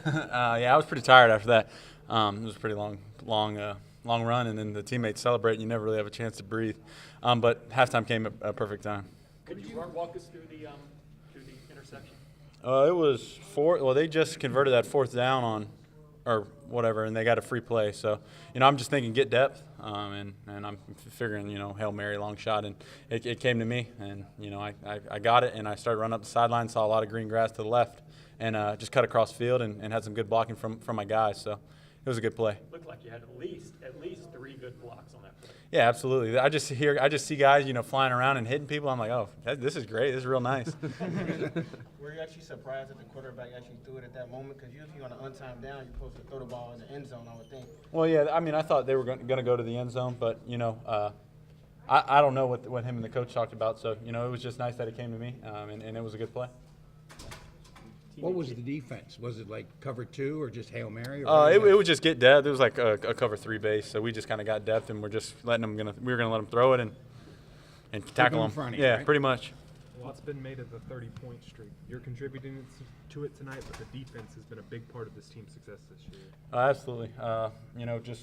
Yeah, I was pretty tired after that. It was a pretty long run, and then the teammates celebrate, and you never really have a chance to breathe. But halftime came at a perfect time. Could you walk us through the interception? It was four. Well, they just converted that fourth down on, or whatever, and they got a free play. So, I'm just thinking get depth, and I'm figuring, Hail Mary, long shot, and it came to me, and, I got it, and I started running up the sideline, saw a lot of green grass to the left, and just cut across the field and had some good blocking from my guys. So it was a good play. Looked like you had at least 3 good blocks on that play. Yeah, absolutely. I just see guys, flying around and hitting people. I'm like, oh, this is great. This is real nice. Were you actually surprised that the quarterback actually threw it at that moment? Because usually on an untimed down, you're supposed to throw the ball in the end zone, I would think. Well, yeah, I thought they were going to go to the end zone, but, I don't know what him and the coach talked about. So, it was just nice that it came to me, and it was a good play. What was the defense? Was it like cover 2 or just Hail Mary? It would just get depth. It was like a cover 3 base, so we just kind of got depth, and we're just letting them. We were gonna let them throw it and tackle them. Front of you, yeah, right? pretty much. What's been made of the 30-point streak? You're contributing to it tonight, but the defense has been a big part of this team's success this year. Absolutely.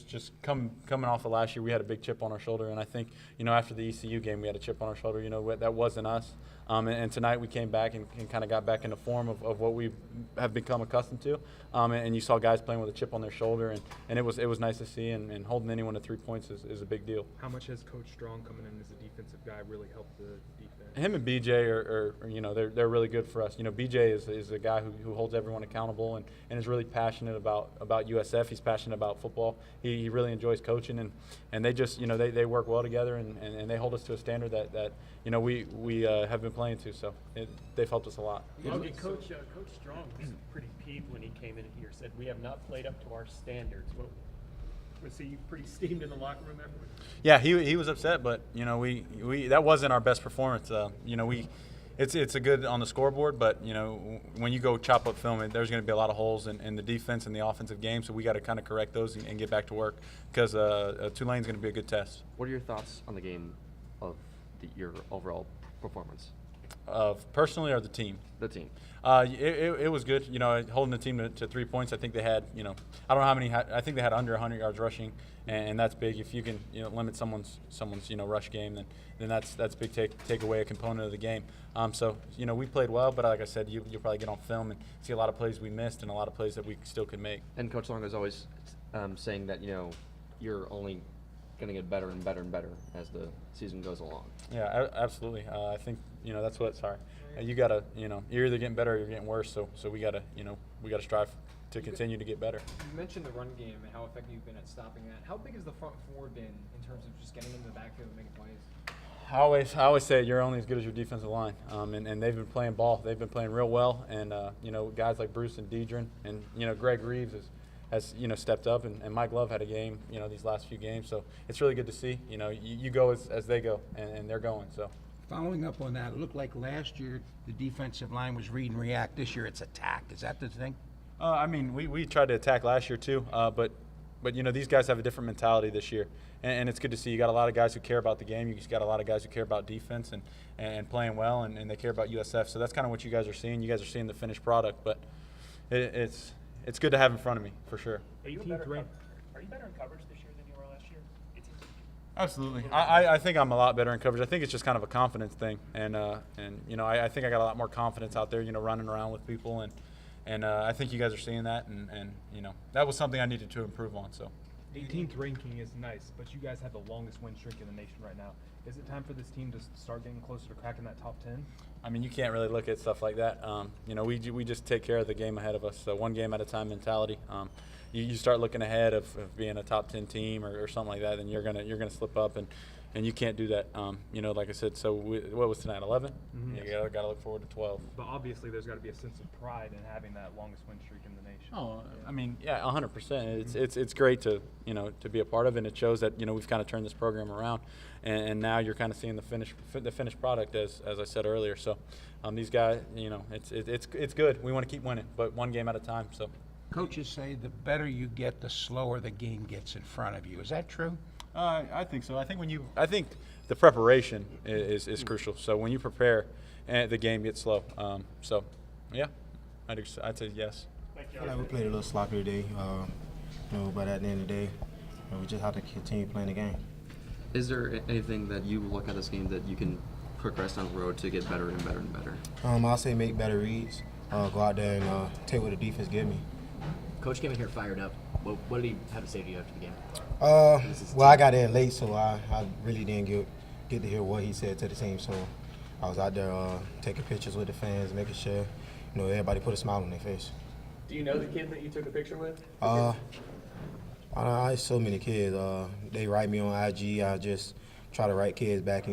Just coming off of last year, we had a big chip on our shoulder, and I think after the ECU game, we had a chip on our shoulder. That wasn't us. And tonight we came back and kind of got back into form of what we have become accustomed to. And you saw guys playing with a chip on their shoulder, and it was nice to see. And holding anyone to 3 points is a big deal. How much has Coach Strong coming in as a defensive guy really helped the defense? Him and BJ are they're really good for us. BJ is a guy who holds everyone accountable and is really passionate about USF. He's passionate about football. He really enjoys coaching, and they just they work well together, and they hold us to a standard that we have been playing to. So they've helped us a lot. Coach Strong was pretty peeved when he came in here. Said we have not played up to our standards. Was he pretty steamed in the locker room afterwards? Yeah, he was upset, but we that wasn't our best performance. It's a good on the scoreboard, but when you go chop up film, there's going to be a lot of holes in the defense and the offensive game. So we got to kind of correct those and get back to work because Tulane's going to be a good test. What are your thoughts on the game of your overall performance? Personally or the team? The team. It was good. Holding the team to 3 points. I think they had, I don't know how many. I think they had under 100 yards rushing, and that's big. If you can, limit someone's rush game, then that's big. Take away a component of the game. So we played well, but like I said, you'll probably get on film and see a lot of plays we missed and a lot of plays that we still could make. And Coach Long is always saying that you're only going to get better and better and better as the season goes along. Yeah, absolutely. I think that's what. Sorry, you gotta you're either getting better or you're getting worse. So we gotta strive to continue to get better. You mentioned the run game and how effective you've been at stopping that. How big has the front four been in terms of just getting into the backfield and making plays? I always say you're only as good as your defensive line, and they've been playing ball. They've been playing real well, and guys like Bruce and Deidre and Greg Reeves has stepped up, and Mike Love had a game these last few games. So it's really good to see. You go as they go, and they're going. So. Following up on that, it looked like last year the defensive line was read and react. This year it's attack. Is that the thing? We tried to attack last year too, but these guys have a different mentality this year, and it's good to see. You got a lot of guys who care about the game. You just got a lot of guys who care about defense and playing well, and they care about USF. So that's kind of what you guys are seeing. You guys are seeing the finished product, but it's good to have in front of me for sure. Are you better in coverage this year than you were last year? Absolutely. I think I'm a lot better in coverage. I think it's just kind of a confidence thing, and I think I got a lot more confidence out there, running around with people, and I think you guys are seeing that, and that was something I needed to improve on. So. 18th ranking is nice, but you guys have the longest win streak in the nation right now. Is it time for this team to start getting closer to cracking that top 10? You can't really look at stuff like that. We just take care of the game ahead of us. So one game at a time mentality. You start looking ahead of being a top 10 team or something like that, then you're gonna slip up, and you can't do that. Like I said. So what was tonight? 11. Mm-hmm. You gotta look forward to 12. But obviously, there's got to be a sense of pride in having that longest win streak in the nation. Oh, yeah, 100%. It's great to be a part of it, and it shows that we've kind of turned this program around, and now you're kind of seeing the finished product as I said earlier. So these guys, it's good. We want to keep winning, but one game at a time. So. Coaches say the better you get, the slower the game gets in front of you. Is that true? I think so. I think the preparation is crucial. So when you prepare, the game gets slow. So, yeah, I'd say yes. I feel like we played a little sloppy today, but at the end of the day, we just have to continue playing the game. Is there anything that you look at this game that you can progress down the road to get better and better and better? I'll say make better reads, go out there and take what the defense give me. Coach came in here fired up. What did he have to say to you after the game? Well, I got in late, so I really didn't get to hear what he said to the team. So I was out there taking pictures with the fans, making sure everybody put a smile on their face. Do you know the kid that you took a picture with? I so many kids. They write me on IG. I just try to write kids back.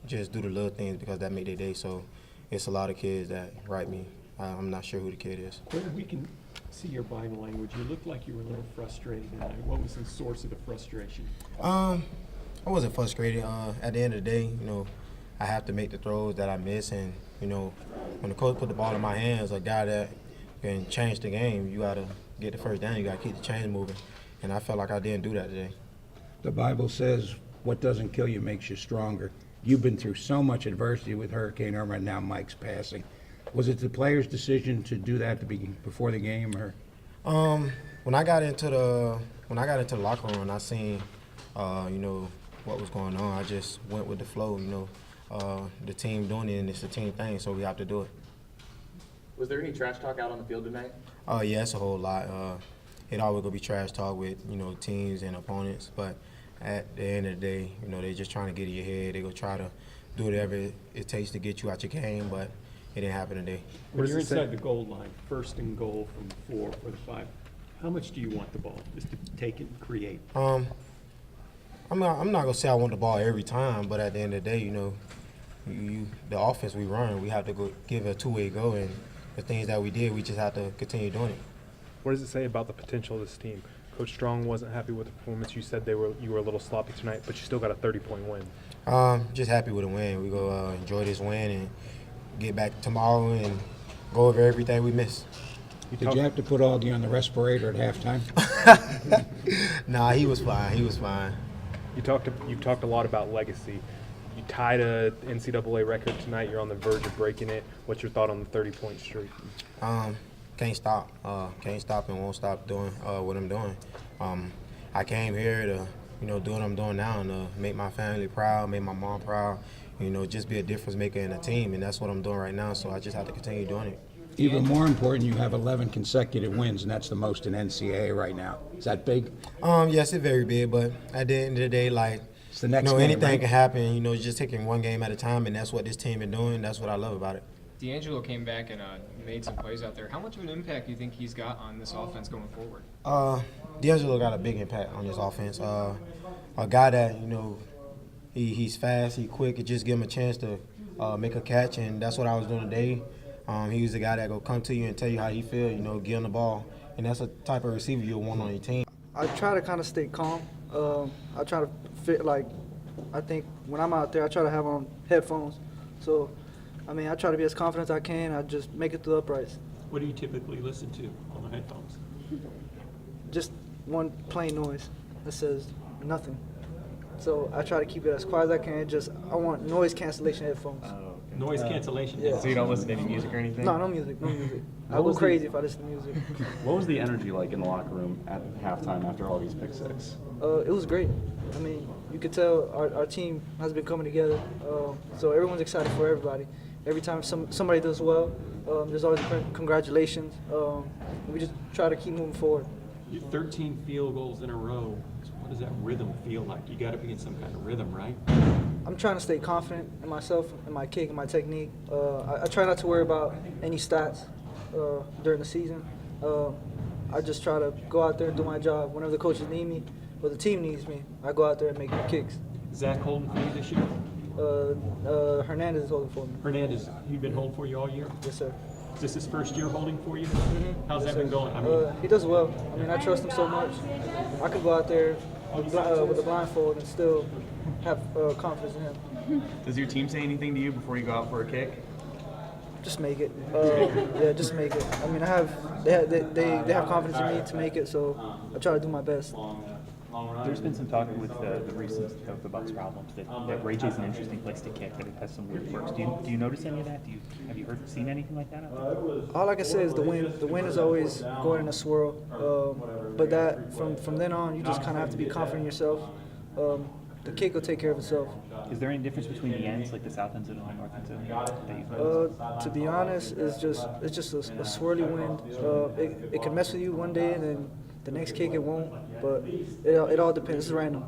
Just do the little things because that make their day. So it's a lot of kids that write me. I'm not sure who the kid is. Whether we can see your body language, you looked like you were a little frustrated tonight. What was the source of the frustration? I wasn't frustrated. At the end of the day, I have to make the throws that I miss, and when the coach put the ball in my hands, a guy that can change the game, you gotta get the first down. You gotta keep the chains moving, and I felt like I didn't do that today. The Bible says, what doesn't kill you makes you stronger. You've been through so much adversity with Hurricane Irma, and now Mike's passing. Was it the players' decision to do that before the game, or? When I got into the locker room and I seen, what was going on, I just went with the flow. The team doing it, and it's a team thing, so we have to do it. Was there any trash talk out on the field tonight? Yeah, it's a whole lot. It always gonna be trash talk with teams and opponents, but at the end of the day, they're just trying to get in your head. They gonna try to do whatever it takes to get you out your game, but it didn't happen today. When you're inside the goal line, 1st and goal from 4 for the 5, how much do you want the ball just to take it and create? I'm not gonna say I want the ball every time, but at the end of the day, the offense we run, we have to go give it a two-way go, and the things that we did, we just have to continue doing it. What does it say about the potential of this team? Coach Strong wasn't happy with the performance. You said you were a little sloppy tonight, but you still got a 30-point win. Just happy with a win. We go enjoy this win and get back tomorrow and go over everything we missed. Did you have to put Aldi on the respirator at halftime? Nah, he was fine. He was fine. You talked a lot about legacy. You tied a NCAA record tonight. You're on the verge of breaking it. What's your thought on the 30-point streak? Can't stop. Can't stop and won't stop doing what I'm doing. I came here to do what I'm doing now and make my family proud, make my mom proud. Just be a difference maker in the team, and that's what I'm doing right now. So I just have to continue doing it. Even more important, you have 11 consecutive wins, and that's the most in NCAA right now. Is that big? Yes, it's very big, but at the end of the day, it's the next game, anything right? can happen. Just taking one game at a time, and that's what this team been doing. That's what I love about it. D'Angelo came back and made some plays out there. How much of an impact do you think he's got on this offense going forward? D'Angelo got a big impact on this offense. A guy that he's fast, he's quick. It just give him a chance to make a catch, and that's what I was doing today. He was the guy that go come to you and tell you how he feel, give him the ball. And that's the type of receiver you'll want on your team. I try to kind of stay calm. I try to fit, I think when I'm out there, I try to have on headphones. So, I try to be as confident as I can. I just make it through the uprights. What do you typically listen to on the headphones? Just one plain noise that says nothing. So I try to keep it as quiet as I can. I want noise cancellation headphones. Noise cancellation. Yeah. So you don't listen to any music or anything? No music. I go crazy if I listen to music. What was the energy like in the locker room at halftime after all these pick six? It was great. You could tell our team has been coming together. So everyone's excited for everybody. Every time somebody does well, there's always congratulations. We just try to keep moving forward. 13 field goals in a row. What does that rhythm feel like? You got to be in some kind of rhythm, right? I'm trying to stay confident in myself, in my kick, and my technique. I try not to worry about any stats during the season. I just try to go out there and do my job. Whenever the coaches need me or the team needs me, I go out there and make the kicks. Zach holding for you this year? Hernandez is holding for me. Hernandez, he's been holding for you all year? Yes, sir. Is this his first year holding for you? How's Yes, that been sir. going? He does well. I trust him so much. I could go out there with a blindfold and still have confidence in him. Does your team say anything to you before you go out for a kick? Just make it. Yeah, just make it. They have confidence in me to make it, so I try to do my best. There's been some talk with the recent of the Bucks problems that Ray J's an interesting place to kick, that it has some weird quirks. Do you notice any of that? Have you seen anything like that out there? All I can say is the wind. The wind is always going in a swirl. But that from then on, you just kind of have to be confident in yourself. The kick will take care of itself. Is there any difference between the ends, like the south end zone and the north end zone? To be honest, it's just a swirly wind. It can mess with you one day, and then the next kick it won't. But it all depends. It's random.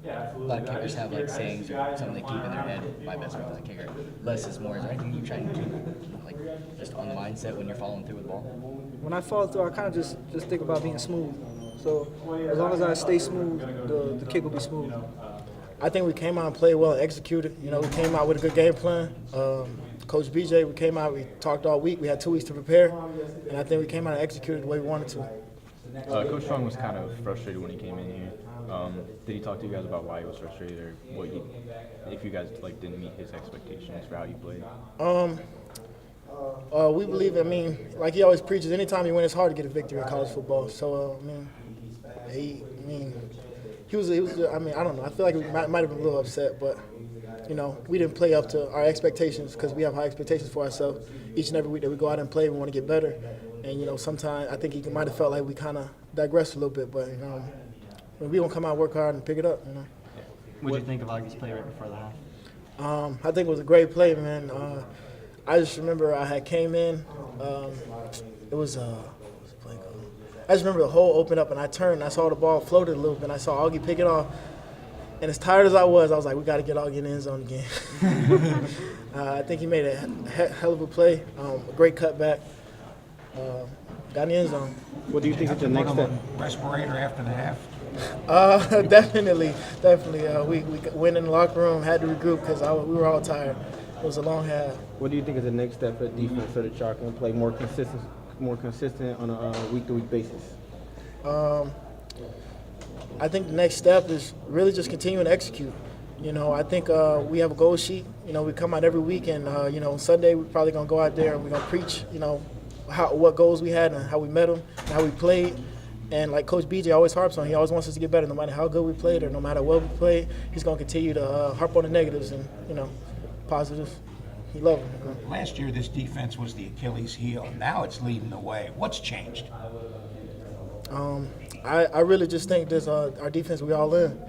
A lot of kickers have like sayings or something they keep in their head. My best friend was a kicker. Less is more. Is there anything you try to keep like just on the mindset when you're following through with the ball? When I follow through, I kind of just think about being smooth. So as long as I stay smooth, the kick will be smooth. I think we came out and played well and executed. You know, we came out with a good game plan. Coach BJ, we came out, we talked all week. We had 2 weeks to prepare, and I think we came out and executed the way we wanted to. Coach Strong was kind of frustrated when he came in here. Did he talk to you guys about why he was frustrated, or if you guys didn't meet his expectations for how you played? We believe. I mean, like he always preaches, anytime you win, it's hard to get a victory in college football. So he was. I mean, I don't know. I feel like we might have been a little upset, but you know, we didn't play up to our expectations because we have high expectations for ourselves. Each and every week that we go out and play, we want to get better. And you know, sometimes I think he might have felt like we kind of digressed a little bit, but you know, we gonna come out, work hard, and pick it up. You know. What did you think of Augie's play right before the half? I think it was a great play, man. I just remember I had came in. It was I just remember the hole opened up and I turned and I saw the ball floated a little bit and I saw Augie pick it off. And as tired as I was like, we got to get Augie in the end zone again. I think he made a hell of a play, a great cutback. Got in the end zone. What do you think is the next step? Respirator after the half? Definitely. We went in the locker room, had to regroup because we were all tired. It was a long half. What do you think is the next step for the defense so that y'all can play more consistent on a week-to-week basis? I think the next step is really just continuing to execute. You know, I think we have a goal sheet. You know, we come out every week, and you know, Sunday we're probably gonna go out there and we're gonna preach. You know, what goals we had and how we met them, and how we played. And like Coach BJ always harps on, he always wants us to get better. No matter how good we played or no matter what we played, he's gonna continue to harp on the negatives and positives. He loves them. You know? Last year, this defense was the Achilles heel. Now it's leading the way. What's changed? I really just think this our defense. We all in.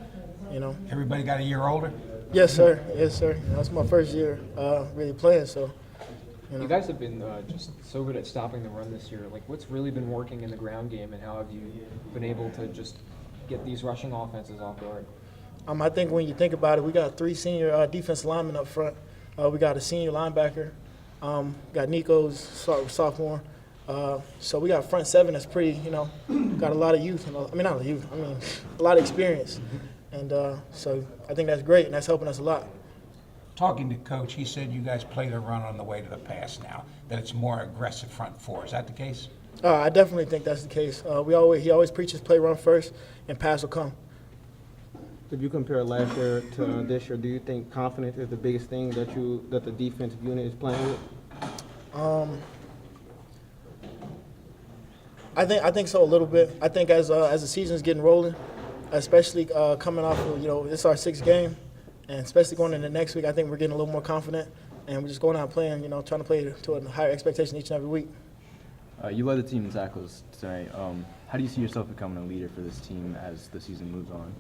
You know. Everybody got a year older? Yes, sir. Yes, sir. You know, it's my first year really playing, so. You guys have been just so good at stopping the run this year. Like, what's really been working in the ground game, and how have you been able to just get these rushing offenses off guard? I think when you think about it, we got 3 senior defensive linemen up front. We got a senior linebacker. Got Nico's sophomore. So we got a front 7 that's pretty, got a lot of youth. Not youth. A lot of experience. And so I think that's great, and that's helping us a lot. Talking to Coach, he said you guys play the run on the way to the pass now, that it's more aggressive front 4. Is that the case? I definitely think that's the case. He always preaches play run first and pass will come. If you compare last year to this year, do you think confidence is the biggest thing that the defensive unit is playing with? I think so a little bit. I think as the season's getting rolling, especially coming off of, it's our 6th game. And especially going into next week, I think we're getting a little more confident, and we're just going out playing, trying to play to a higher expectation each and every week. You led the team in tackles tonight. How do you see yourself becoming a leader for this team as the season moves on?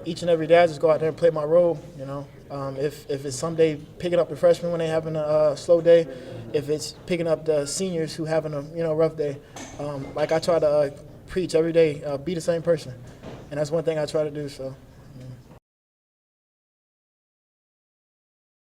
Each and every day I just go out there and play my role. If it's someday picking up the freshmen when they're having a slow day, if it's picking up the seniors who having a rough day, like I try to preach every day, be the same person. And that's one thing I try to do, so.